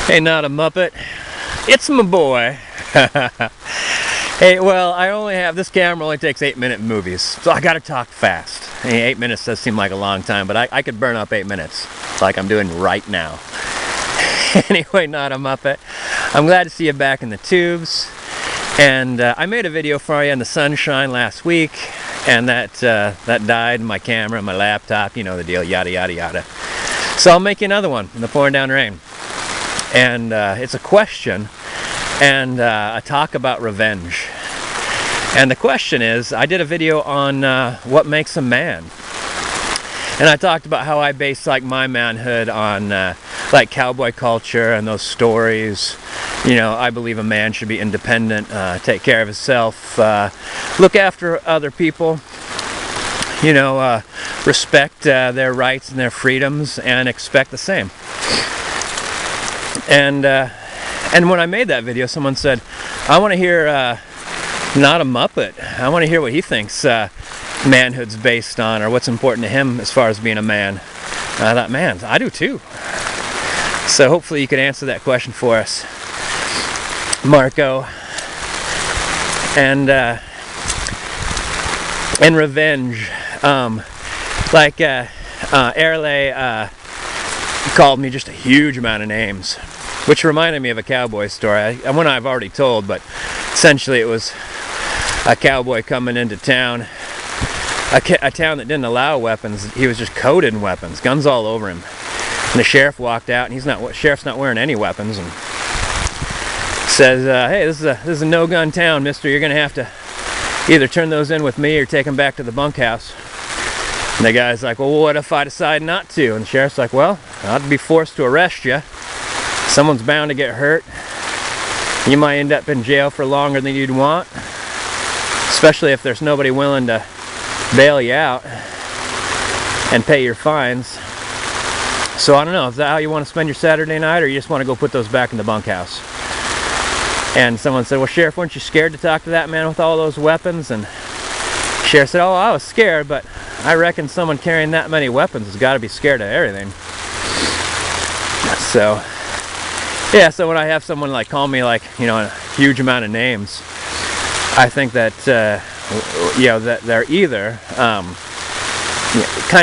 Hey, not a Muppet. It's my boy. Hey, well, I only have, this camera only takes 8-minute movies, so I gotta talk fast. Hey, 8 minutes does seem like a long time, but I could burn up 8 minutes, like I'm doing right now. Anyway, not a Muppet. I'm glad to see you back in the tubes. And I made a video for you in the sunshine last week, and that died, my camera, my laptop, you know the deal, yada yada yada. So I'll make you another one in the pouring down rain. And it's a question and a talk about revenge. And the question is, I did a video on what makes a man. And I talked about how I base like my manhood on like cowboy culture and those stories. You know, I believe a man should be independent, take care of himself, look after other people, you know, respect their rights and their freedoms and expect the same. And when I made that video, someone said, I want to hear Not a Muppet. I want to hear what he thinks manhood's based on, or what's important to him as far as being a man. I thought, man, I do too. So hopefully you could answer that question for us, Marco. And revenge. Erle called me just a huge amount of names, which reminded me of a cowboy story. One I've already told, but essentially it was a cowboy coming into town, a town that didn't allow weapons. He was just coated in weapons, guns all over him. And the sheriff walked out, and sheriff's not wearing any weapons, and says, "Hey, this is a no-gun town, mister. You're gonna have to either turn those in with me or take them back to the bunkhouse." And the guy's like, "Well, what if I decide not to?" And the sheriff's like, "Well, I'd be forced to arrest you. Someone's bound to get hurt. You might end up in jail for longer than you'd want, especially if there's nobody willing to bail you out and pay your fines. So I don't know, is that how you want to spend your Saturday night, or you just want to go put those back in the bunkhouse?" And someone said, "Well, Sheriff, weren't you scared to talk to that man with all those weapons?" And the sheriff said, "Oh, I was scared, but I reckon someone carrying that many weapons has got to be scared of everything." So, yeah, so when I have someone like call me like, you know, a huge amount of names, I think that, you know, that they're either kind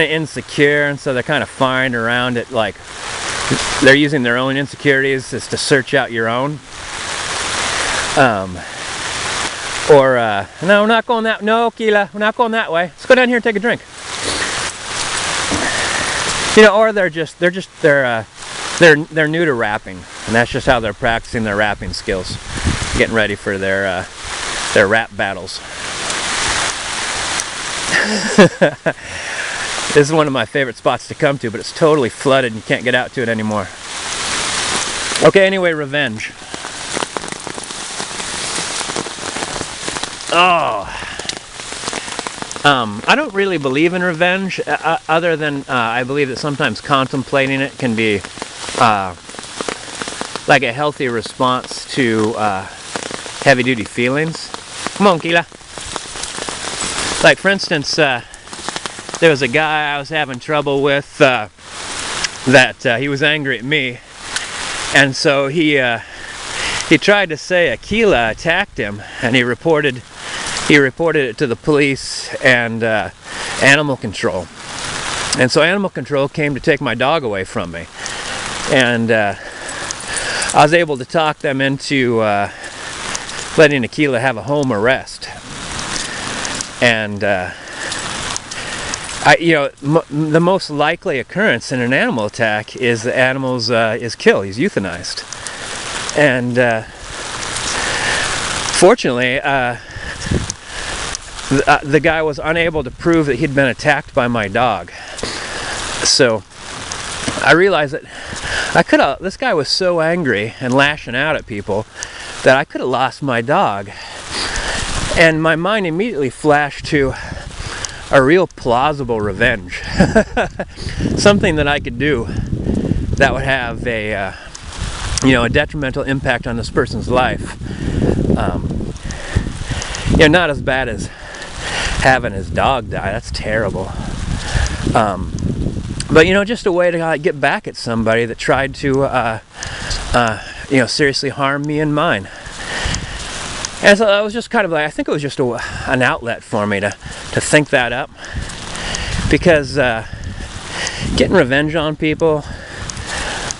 of insecure, and so they're kind of firing around it, like they're using their own insecurities as to search out your own. Or no, we're not going that. No, Keela, we're not going that way. Let's go down here and take a drink. You know, or they're new to rapping, and that's just how they're practicing their rapping skills, getting ready for their rap battles. This is one of my favorite spots to come to, but it's totally flooded and you can't get out to it anymore. Okay, anyway, revenge. Oh, I don't really believe in revenge, other than I believe that sometimes contemplating it can be like a healthy response to heavy-duty feelings. Come on, Keela. Like, for instance, there was a guy I was having trouble with that he was angry at me, and so he tried to say Keela attacked him, and he reported it to the police and animal control. And so animal control came to take my dog away from me, and I was able to talk them into letting Keela have a home arrest. And you know, the most likely occurrence in an animal attack is the animal is killed. He's euthanized. And fortunately, the guy was unable to prove that he'd been attacked by my dog. So I realized that this guy was so angry and lashing out at people that I could have lost my dog. And my mind immediately flashed to a real plausible revenge. Something that I could do that would have a you know, a detrimental impact on this person's life. You know, not as bad as having his dog die. That's terrible. But you know, just a way to get back at somebody that tried to you know, seriously harm me and mine. And so I was just kind of like, I think it was just an outlet for me to think that up, because getting revenge on people,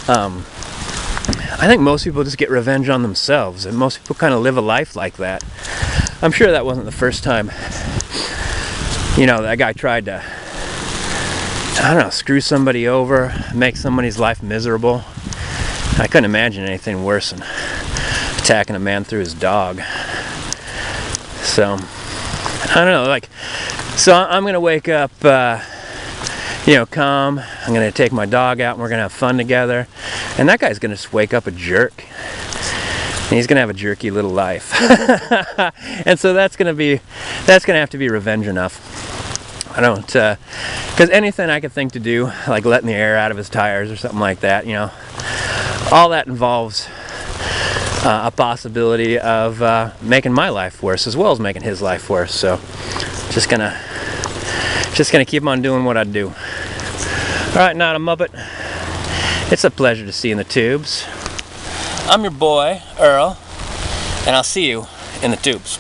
I think most people just get revenge on themselves, and most people kind of live a life like that. I'm sure that wasn't the first time, you know, that guy tried to, I don't know, screw somebody over, make somebody's life miserable. I couldn't imagine anything worse than attacking a man through his dog. So, I don't know, like, so I'm gonna wake up, you know, calm. I'm gonna take my dog out and we're gonna have fun together. And that guy's gonna just wake up a jerk. And he's gonna have a jerky little life. And so that's gonna have to be revenge enough. I don't, because anything I could think to do, like letting the air out of his tires or something like that, you know, all that involves a possibility of making my life worse as well as making his life worse. So just gonna keep on doing what I do. Alright, Not a Muppet, it's a pleasure to see you in the tubes. I'm your boy, Earl, and I'll see you in the tubes.